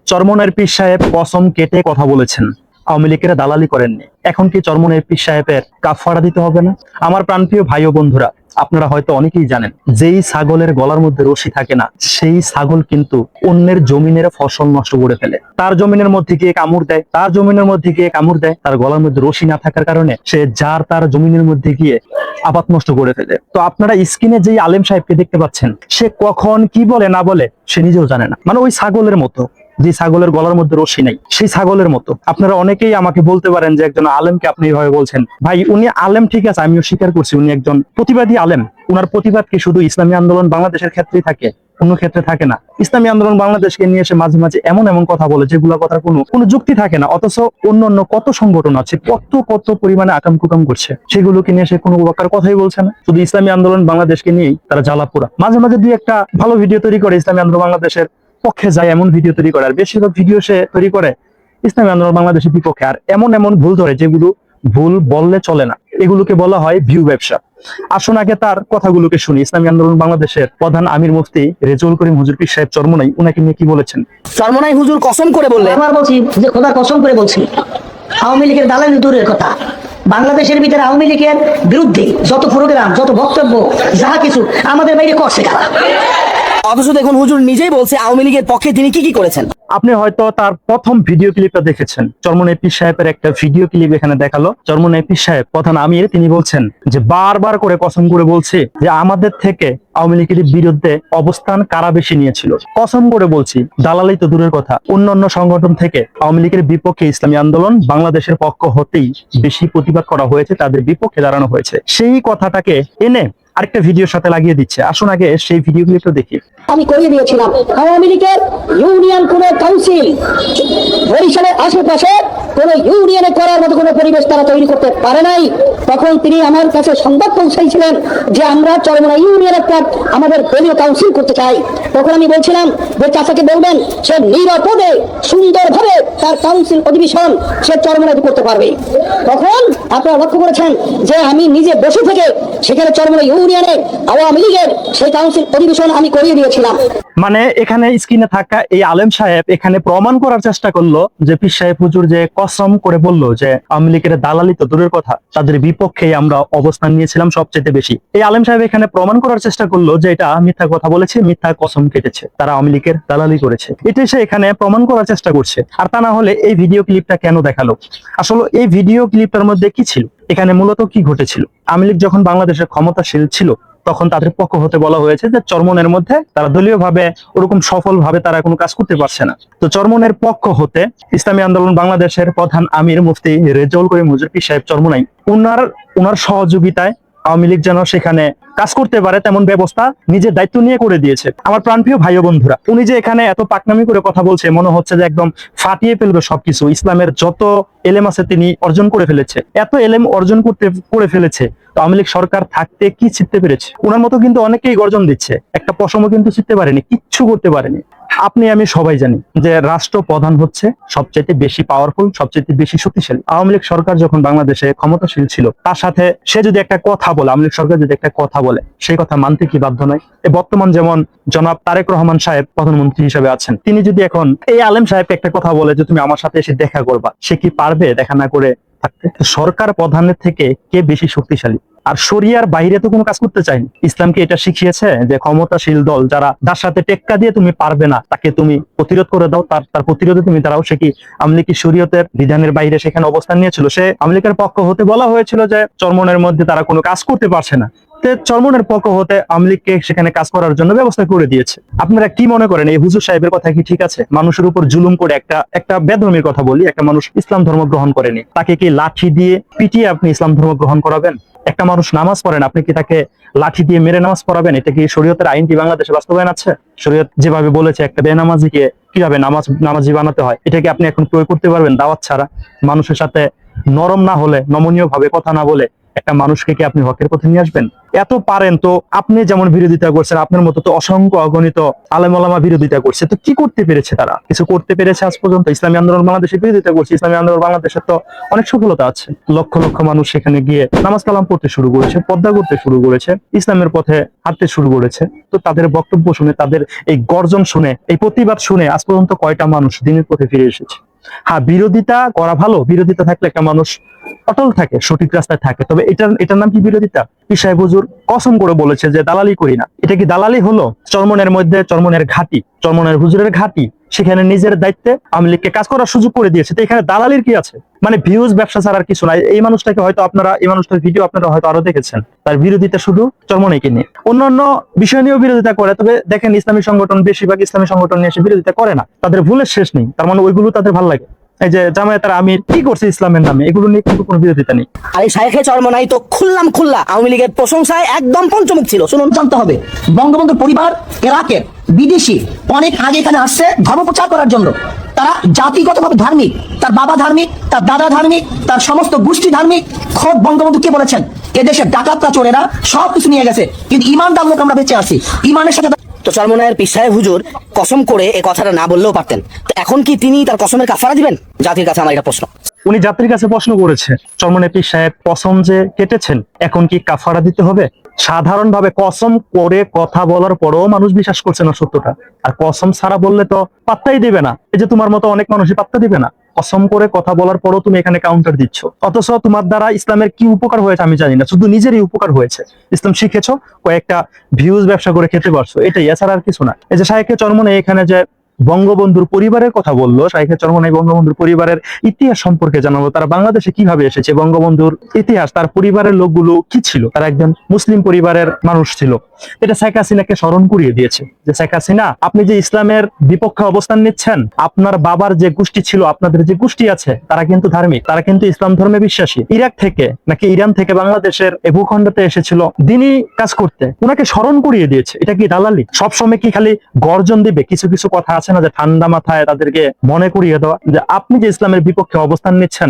চরমনের পীর সাহেব কসম কেটে কথা বলেছেন, আওয়ামী লীগের দালালি করেননি। এখন কি চরমনের পীর সাহেবের কাফারা দিতে হবে না? আমার প্রাণপ্রিয় ভাই ও বন্ধুরা, আপনারা হয়তো অনেকেই জানেন, যেই ছাগলের গলার মধ্যে রশি থাকে না, সেই ছাগল কিন্তু অন্যের জমিনের ফসল নষ্ট করে ফেলে। তার জমিনের মধ্যে গিয়ে কামড় দেয়, তার গলার মধ্যে রশি না থাকার কারণে সে তার জমিনের মধ্যে গিয়ে আবাদ নষ্ট করে ফেলে। তো আপনারা স্ক্রিনে যেই আলেম সাহেবকে দেখতে পাচ্ছেন, সে কখন কি বলে না বলে সে নিজেও জানে না। মানে ওই ছাগলের মতো, যে ছাগলের গলার মধ্যে রশি নাই, সেই ছাগলের মতো। আপনারা অনেকেই আমাকে বলতে পারেন যে একজন আলেমকে আপনি এইভাবে বলছেন। ভাই, উনি আলেম ঠিক আছে, আমিও স্বীকার করছি উনি একজন প্রতিবাদী আলেম। উনার প্রতিবাদ কি শুধু ইসলামী আন্দোলন বাংলাদেশের ক্ষেত্রেই থাকে? অন্য ক্ষেত্রে থাকে না। ইসলামী আন্দোলন বাংলাদেশকে নিয়ে এসে মাঝে মাঝে এমন এমন কথা বলে যেগুলো কথার কোনো যুক্তি থাকে না, অথচ অন্য কত সংগঠন আছে কত পরিমাণে আকাম কুকাম করছে, সেগুলোকে নিয়ে এসে কোনো প্রকার কথাই বলছে না। শুধু ইসলামী আন্দোলন বাংলাদেশকে নিয়েই তারা জ্বালাপোড়া। মাঝে মাঝে দুই একটা ভালো ভিডিও তৈরি করে ইসলামী আন্দোলন বাংলাদেশের পক্ষে যায় এমন ভিডিও তৈরি করে, আর বেশিরভাগ ভিডিও সে তৈরি করে ইসলামী আন্দোলন বাংলাদেশের বিপক্ষে। আর এমন ভুল ধরে যেগুলো ভুল বললে চলে না, এগুলোকে বলা হয় ভিউ ব্যবসা। আসুন আগে তার কথাগুলোকে শুনি। ইসলামী আন্দোলন বাংলাদেশের প্রধান আমির মুফতি রেজাউল করিম হুজুর পীর সাহেব চরমনাই, উনাকে নিয়ে কি বলেছেন? চরমনাই হুজুর কসম করে বললেন, আবার বলছি যে খোদা কসম করে বলছি, আওয়ামী লীগের দালালি দূরের কথা, বাংলাদেশের ভিতরে আওয়ামী লীগের বিরুদ্ধে যত প্রোগ্রাম, যত বক্তব্য, যাহা কিছু আমাদের বাইরে করছে কারা। অথচ দেখুন হুজুর নিজেই বলছে আওয়ামী লীগের পক্ষে তিনি কি করেছেন। আপনি হয়তো তার প্রথম ভিডিও ক্লিপটা দেখেছেন। চরমনাই পীর সাহেবের একটা ভিডিও ক্লিপ এখানে দেখালো। চরমনাই পীর সাহেব প্রধান আমির, তিনি বলছেন যে বারবার করে কসম করে বলছে যে আমাদের থেকে আওয়ামী লীগের বিরুদ্ধে অবস্থান কারা বেশি নিয়েছিল। কসম করে বলছি, দালালি তো দূরের কথা, অন্যান্য সংগঠন থেকে আওয়ামী লীগের বিপক্ষে ইসলামী আন্দোলন বাংলাদেশের পক্ষ হতেই বেশি প্রতিবাদ করা হয়েছে, তাদের বিপক্ষে দাঁড়ানো হয়েছে। সেই কথাটাকে এনে আরেকটা ভিডিওর সাথে লাগিয়ে দিচ্ছে। আসুন আগে সেই ভিডিও ক্লিপটা দেখি। আমি করিয়ে দিয়েছিলাম আওয়ামী লীগের ইউনিয়ন কোন কাউন্সিল বরিশালের আশেপাশে কোন ইউনিয়নে করার মতো কোনো পরিবেশ তারা তৈরি করতে পারে নাই। তখন তিনি আমার কাছে সংবাদ পৌঁছাইছিলেন যে আমরা চরমনাই ইউনিয়ন একটা আমাদের দলীয় কাউন্সিল করতে চাই। তখন আমি বলছিলাম যে চাচাকে বলবেন সে নিরাপদে সুন্দরভাবে তার কাউন্সিল অধিবেশন সে চরমনাইতে করতে পারবে। তখন আপনারা লক্ষ্য করেছেন যে আমি নিজে বসে থেকে সেখানে চরমনাই ইউনিয়নে আওয়ামী লীগের সেই কাউন্সিল অধিবেশন আমি করিয়ে দিয়েছিলাম। মানে এখানে স্ক্রিনে থাকা এই আলেম সাহেব এখানে প্রমাণ করার চেষ্টা করলো যে পীর সাহেব হুজুর যে কসম করে বললো যে আওয়ামী লীগের দালালি তো দূরের কথা, তাদের বিপক্ষে আমরা অবস্থান নিয়েছিলাম সবচেয়ে বেশি। এই আলেম সাহেব এখানে প্রমাণ করার চেষ্টা করলো যে এটা মিথ্যা কথা বলেছে, মিথ্যা কসম কেটেছে, তারা আওয়ামী লীগের দালালি করেছে। এটাই সে এখানে প্রমাণ করার চেষ্টা করছে। আর তা না হলে এই ভিডিও ক্লিপটা কেন দেখালো? আসলে এই ভিডিও ক্লিপটার মধ্যে কি ছিল, এখানে মূলত কি ঘটেছিল? আওয়ামী লীগ যখন বাংলাদেশের ক্ষমতাশীল ছিল তখন তাদের পক্ষ হতে বলা হয়েছে যে চরমনের মধ্যে তারা দলীয় ভাবে ওরকম সফল ভাবে তারা কোনো কাজ করতে পারছে না। তো চরমনের পক্ষ হতে ইসলামী আন্দোলন বাংলাদেশের প্রধান আমির মুফতি রেজাউল করিম হুজুর পীর সাহেব চরমনাই, উনার সহযোগিতায় আওয়ামী লীগ যেন সেখানে কাজ করতে পারে তেমন ব্যবস্থা নিজের দায়িত্ব নিয়ে করে দিয়েছে। আমার প্রাণপ্রিয় ভাই ও বন্ধুরা, উনি যে এখানে এত পাকনামি করে কথা বলছে, মনে হচ্ছে যে একদম ফাটিয়ে ফেলবে সবকিছু। ইসলামের যত এলেম আছে তিনি অর্জন করে ফেলেছে, এত এলেম অর্জন করে ফেলেছে। তো আওয়ামী লীগ সরকার থাকতে কি ছিটতে পেরেছে? ওনার মতো কিন্তু অনেকেই গর্জন দিচ্ছে, একটা পশমও কিন্তু ছিটতে পারেনি, কিচ্ছু করতে পারেনি। আপনি আমি সবাই জানি যে রাষ্ট্রপ্রধান হচ্ছে সবচেয়ে বেশি পাওয়ারফুল, সবচেয়ে বেশি শক্তিশালী। আওয়ামী লীগ সরকার যখন বাংলাদেশে ক্ষমতাশীল ছিল, তার সাথে সে যদি একটা কথা বলে, আওয়ামী লীগ সরকার যদি একটা কথা বলে, সেই কথা মানতে কি বাধ্য নয়? বর্তমান যেমন জনাব তারেক রহমান সাহেব প্রধানমন্ত্রী হিসেবে আছেন, তিনি যদি এখন এই আলেম সাহেবকে একটা কথা বলে যে তুমি আমার সাথে এসে দেখা করবা, সে কি পারবে দেখা না করে থাকতে? সরকার প্রধানের থেকে কে বেশি শক্তিশালী? আর শরিয়ার বাইরে তো কোনো কাজ করতে চায়নি। ইসলামকে এটা শিখিয়েছে যে ক্ষমতাশীল দল যার সাথে টেক্কা দিয়ে তুমি পারবে না, তাকে তুমি প্রতিরোধ করে দাও, তার প্রতিরোধে তুমি দাঁড়াও। সে কি আওয়ামী লীগ শরীয়তের বিধানের বাইরে সেখানে অবস্থান নিয়েছিল? সে আওয়ামী লীগের পক্ষ হতে বলা হয়েছিল যে চরমনের মধ্যে তারা কোনো কাজ করতে পারছে না, চরমনের পক্ষ হতে আওয়ামী লীগকে সেখানে কাজ করার জন্য ব্যবস্থা করে দিয়েছে। আপনারা কি মনে করেন এই হুজুর সাহেবের কথা কি ঠিক আছে? মানুষের উপর জুলুম করে একটা বেধর্মীর কথা বলি, একটা মানুষ ইসলাম ধর্ম গ্রহণ করেনি, তাকে কি লাঠি দিয়ে পিটিয়ে আপনি ইসলাম ধর্ম গ্রহণ করাবেন? একটা মানুষ নামাজ পড়েন, আপনি কি তাকে লাঠি দিয়ে মেরে নামাজ পড়াবেন? এটা কি শরীয়তের আইন কি বাংলাদেশে বাস্তবায়ন আছে? শরীয়ত যেভাবে বলেছে একটা বেনামাজিকে কিভাবে নামাজি বানাতে হয়, এটাকে আপনি এখন প্রয়োগ করতে পারবেন দাওয়াত ছাড়া? মানুষের সাথে নরম না হলে, নমনীয় ভাবে কথা না বলে একটা মানুষকে কি আপনি হকের পথে নিয়ে আসবেন? এত পারেন তো আপনি যেমন বিরোধিতা করছেন, আপনার মতো তো অসংখ্য অগণিত আলেম ওলামা বিরোধিতা করছে, তো কি করতে পেরেছে তারা? কিছু করতে পেরেছে আজ পর্যন্ত? ইসলামী আন্দোলন বাংলাদেশে বিরোধিতা করছে, ইসলামী আন্দোলন বাংলাদেশের তো অনেক সফলতা আছে। লক্ষ লক্ষ মানুষ সেখানে গিয়ে নামাজ কালাম পড়তে শুরু করেছে, পর্দা করতে শুরু করেছে, ইসলামের পথে হাঁটতে শুরু করেছে। তো তাদের বক্তব্য শুনে, তাদের এই গর্জন শুনে, এই প্রতিবাদ শুনে আজ পর্যন্ত কয়টা মানুষ দিনের পথে ফিরে এসেছে? হ্যাঁ, বিরোধিতা করা ভালো, বিরোধিতা থাকলে একটা মানুষ অটল থাকে, সঠিক রাস্তায় থাকে। তবে এটার নাম কি বিরোধিতা? পীর সাহেব হুজুর কসম করে বলেছে যে দালালি করি না। এটা কি দালালি হলো? চরমনের মধ্যে চরমনের ঘাঁটি, চরমনের হুজুরের ঘাঁটি, সেখানে নিজের দায়িত্বে আওয়ামী লীগকে কাজ করার সুযোগ করে দিয়েছে। তো এখানে দালালির কি আছে? মানে ভিউজ ব্যবসা ছাড়া আর কিছু নাই। এই মানুষটাকে হয়তো আপনারা, এই মানুষটার ভিডিও আপনারা হয়তো আরো দেখেছেন। তার বিরোধিতা শুধু চরমনাইকে নিয়ে, অন্যান্য বিষয় নিয়েও বিরোধিতা করে। তবে দেখেন, ইসলামী সংগঠন, বেশিরভাগ ইসলামী সংগঠন নিয়ে এসে বিরোধিতা করে না। তাদের ভুলের শেষ নেই, তার মানে ওইগুলো তাদের ভালো লাগে। এই যে জামায়াতের আমির কি করছে ইসলামের নামে, এগুলো নিয়ে কিন্তু কোনো বিরোধিতা নেই। আর এই শায়েখে চরমনাই তো খুল্লা আওয়ামী লীগের প্রশংসায় একদম পঞ্চমুখ ছিল। শুনুন, জানতে হবে বঙ্গবন্ধুর পরিবার ইরাকের বিদেশি অনেক আগে এখানে আসছে ধর্ম প্রচার করার জন্য। তারা জাতিগতভাবে ধার্মিক, তার বাবা ধার্মিক, তার দাদা ধার্মিক, তার সমস্ত গোষ্ঠী ধার্মিক। খোদ বঙ্গবন্ধু কে বলেছেন, এদেশের ডাকাতরা চোরেরা সবকিছু নিয়ে গেছে, কিন্তু ইমানদার লোক আমরা বেঁচে আছি। ইমানের সাথে তো চরমনাইয়ের পীর সাহেব হুজুর কসম করে এই কথাটা না বললেও পারতেন। তো এখন কি তিনি তার কসমের কাফারা দিবেন? জাতির কাছে আমার এটা প্রশ্ন। উনি জাতির কাছে প্রশ্ন করেছে, চরমনাই পীর সাহেব কসম যে কেটেছেন, এখন কি কাফারা দিতে হবে? সাধারণভাবে কসম করে কথা বলার পরেও মানুষ বিশ্বাস করছে না সত্যটা, আর কসম ছাড়া বললে তো পাত্তাই দিবে না। এই যে তোমার মতো অনেক মানুষই পাত্তা দিবে না। কসম করে কথা বলার পরও তুমি এখানে কাউন্টার দিচ্ছ, অথচ তোমার দ্বারা ইসলামের কি উপকার হয়েছে আমি জানি না, শুধু নিজেরই উপকার হয়েছে। ইসলাম শিখেছো, কয়েকটা ভিউজ ব্যবসা করে খেতে পারছো, এটাই, এছাড়া আর কিছু না। এই যে শায়েখে চরমনাই এখানে যে বঙ্গবন্ধুর পরিবারের কথা বললো, শায়েখে চরমনাই বঙ্গবন্ধুর পরিবারের ইতিহাস সম্পর্কে জানাবো, তারা বাংলাদেশে কিভাবে এসেছে, বঙ্গবন্ধুর ইতিহাস, তার পরিবারের লোকগুলো কি ছিল। তারা একজন মুসলিম পরিবারের মানুষ ছিল। এটা শেখ হাসিনাকে স্মরণ করিয়ে দিয়েছে যে শেখ হাসিনা, আপনি যে ইসলামের বিপক্ষে অবস্থান নিচ্ছেন, আপনার বাবার যে গোষ্ঠী ছিল, আপনাদের যে গোষ্ঠী আছে, তারা কিন্তু ধার্মিক, তারা কিন্তু ইসলাম ধর্মে বিশ্বাসী। ইরাক থেকে নাকি ইরান থেকে বাংলাদেশের এই ভূখণ্ডতে এসেছিল দিনই কাজ করতে, ওনাকে স্মরণ করিয়ে দিয়েছে। এটা কি দালালি? সবসময় কি খালি গর্জন দিবে? কিছু কিছু কথা আছে না যে ঠান্ডা মাথায় তাদেরকে মনে করিয়ে দেওয়া যে আপনি যে ইসলামের বিপক্ষে অবস্থান নিচ্ছেন,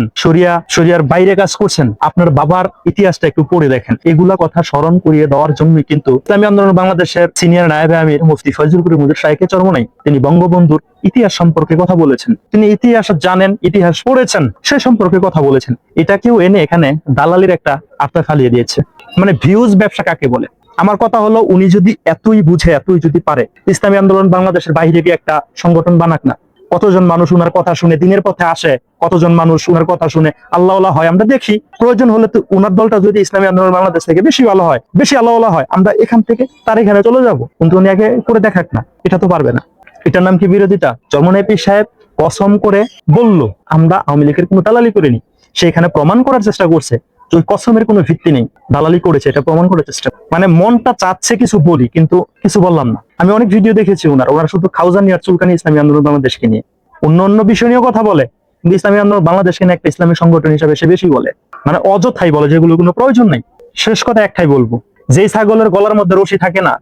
শরিয়ার বাইরে কাজ করছেন, আপনার বাবার ইতিহাসটা একটু পড়ে দেখেন। এগুলা কথা স্মরণ করিয়ে দেওয়ার জন্যই কিন্তু ইসলামী আন্দোলন বাংলাদেশের সিনিয়র নায়েবে আমির মুফতি ফয়জুল করিম হুজুর শায়েখে চরমনাই তিনি বঙ্গবন্ধুর ইতিহাস সম্পর্কে কথা বলেছেন। তিনি ইতিহাস জানেন, ইতিহাস পড়েছেন, সে সম্পর্কে কথা বলেছেন। এটাকেও এনে এখানে দালালির একটা আত্মা ফালিয়ে দিয়েছে। মানে ভিউজ ব্যবসা কাকে বলে? আমার কথা হলো, উনি যদি এতই বুঝে, এতই যদি পারে, ইসলামী আন্দোলন বাংলাদেশের বাইরে গিয়ে একটা সংগঠন বানাক না। কতজন মানুষ উনার কথা শুনে দিনের পথে আসে, কতজন মানুষ উনার কথা শুনে আল্লাহওয়ালা হয় আমরা দেখি। প্রয়োজন হলে তো উনার দলটা যদি ইসলামী আন্দোলন বাংলাদেশ থেকে বেশি ভালো হয়, বেশি আল্লাহওয়ালা হয়, আমরা এখান থেকে তার এখানে চলে যাব। কিন্তু উনি আগে করে দেখাক না, এটা তো পারবে না। এটার নাম কি বিরোধিতা? চরমনাই পীর সাহেব কসম করে বলল, আমরা আওয়ামী লীগের কোনো দালালি করিনি। সে এখানে প্রমাণ করার চেষ্টা করছে ওই কসমের কোনো ভিত্তি নেই, দালালি করেছে, এটা প্রমাণ করার চেষ্টা। মানে মনটা চাচ্ছে কিছু বলি, কিন্তু কিছু বললাম না। আমি অনেক ভিডিও দেখেছি ওনারা শুধু খাউজানি আর চুলকানি ইসলামী আন্দোলন বাংলাদেশকে নিয়ে, অন্য বিষয় নিয়েও কথা বলে, কিন্তু ইসলামী আন্দোলন বাংলাদেশকে নিয়ে একটা ইসলামী সংগঠন হিসাবে সে বেশি বলে। মানে অযথাই বলে, যেগুলো কোনো প্রয়োজন নেই। শেষ কথা একটাই বলবো, যেই ছাগলের গলার মধ্যে রশি থাকে না,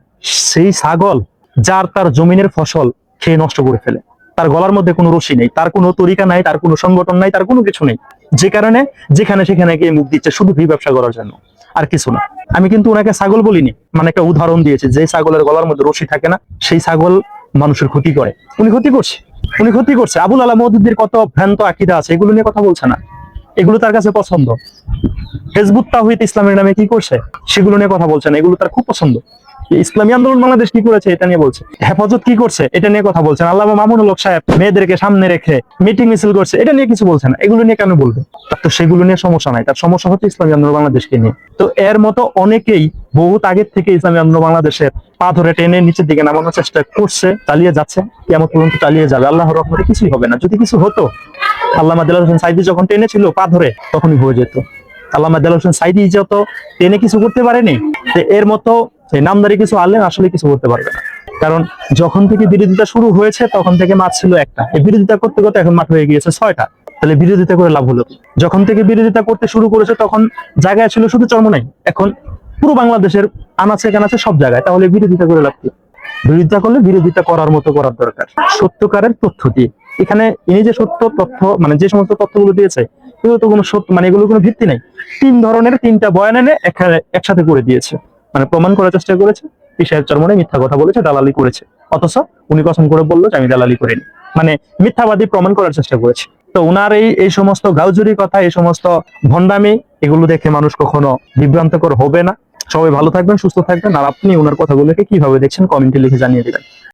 সেই ছাগল যার তার জমিনের ফসল খেয়ে নষ্ট করে ফেলে। তার গলার মধ্যে কোনো রশি নেই, তার কোনো তরিকা নাই, তার কোনো সংগঠন নাই, তার কোনো কিছু নেই, যে কারণে যেখানে সেখানে গিয়ে মুখ দিচ্ছে শুধু ভি ব্যবসা করার জন্য, আর কিছু না। আমি কিন্তু ওনাকে ছাগল বলিনি, মানে একটা উদাহরণ দিয়েছি। যে ছাগলের গলার মধ্যে রশি থাকে না, সেই ছাগল মানুষের ক্ষতি করে। উনি ক্ষতি করছে। আবুল আলা মওদুদির কত ভ্রান্ত আকীদা আছে, এগুলো নিয়ে কথা বলছে না, এগুলো তার কাছে পছন্দ। হিজবুত তাওহীদ ইসলামের নামে কি করছে, সেগুলো নিয়ে কথা বলছে না, এগুলো তার খুব পছন্দ। ইসলামী আন্দোলন বাংলাদেশ কি করেছে এটা নিয়ে বলছে, হেফাজত কি করছে এটা নিয়ে কথা বলছেন। আল্লামা মামুনুল হক সাহেব মেয়েদেরকে সামনে রেখে মিটিং মিছিল করছে, এটা নিয়ে কিছু বলছে না। এগুলো নিয়ে কেন বলবে? তার তো সেগুলো নিয়ে সমস্যা নাই, তার সমস্যা হচ্ছে ইসলামী আন্দোলন বাংলাদেশকে নিয়ে। তো এর মতো অনেকেই বহুত আগের থেকে ইসলামী আন্দোলন বাংলাদেশের পা ধরে টেনে নিচের দিকে নামানোর চেষ্টা করছে, চালিয়ে যাচ্ছে, কিয়ামত পর্যন্ত চালিয়ে যাবে। আল্লাহর রহমতে কিছুই হবে না। যদি কিছু হতো, আল্লামা দেলোয়ার হোসেন সাঈদী যখন টেনেছিল পা ধরে, তখনই হয়ে যেত। আল্লামা দেলোয়ার হোসেন সাঈদী যত টেনে কিছু করতে পারেনি, এর মতো নামদারি কিছু আলেম আসলে কিছু করতে পারবে না। কারণ যখন থেকে বিরোধিতা শুরু হয়েছে তখন থেকে মাঠ ছিল একটা, এই বিরোধিতা করতে করতে এখন মাঠ হয়ে গিয়েছে 6টা। তাহলে বিরোধিতা করে লাভ হলো? যখন থেকে বিরোধিতা করতে শুরু করেছে তখন জায়গায় ছিল শুধু চরমনাই, এখন পুরো বাংলাদেশের আনাচে কানাচে সব জায়গায়। তাহলে বিরোধিতা করে লাভ কি? বিরোধিতা করলে বিরোধিতা করার মতো করার দরকার, সত্যকারের তথ্য দিয়ে। এখানে ইনি যে সত্য তথ্য, মানে যে সমস্ত তথ্যগুলো দিয়েছে, এগুলো তো কোনো সত্য মানে এগুলো কোনো ভিত্তি নাই। 3 ধরনের 3টা বয়ান এনে একসাথে করে দিয়েছে, মানে প্রমাণ করার চেষ্টা করেছে পীর সাহেব চরমনাই মিথ্যা কথা বলেছে, দালালি করেছে। অথচ উনি কসম করে বললো যে আমি দালালি করিনি, মানে মিথ্যাবাদী প্রমাণ করার চেষ্টা করেছে। তো উনার এই সমস্ত গাউজুরি কথা, এই সমস্ত ভণ্ডামি, এগুলো দেখে মানুষ কখনো বিভ্রান্তকর হবে না। সবাই ভালো থাকবেন, সুস্থ থাকবেন। আর আপনি ওনার কথাগুলোকে কিভাবে দেখছেন কমেন্টে লিখে জানিয়ে দিবেন।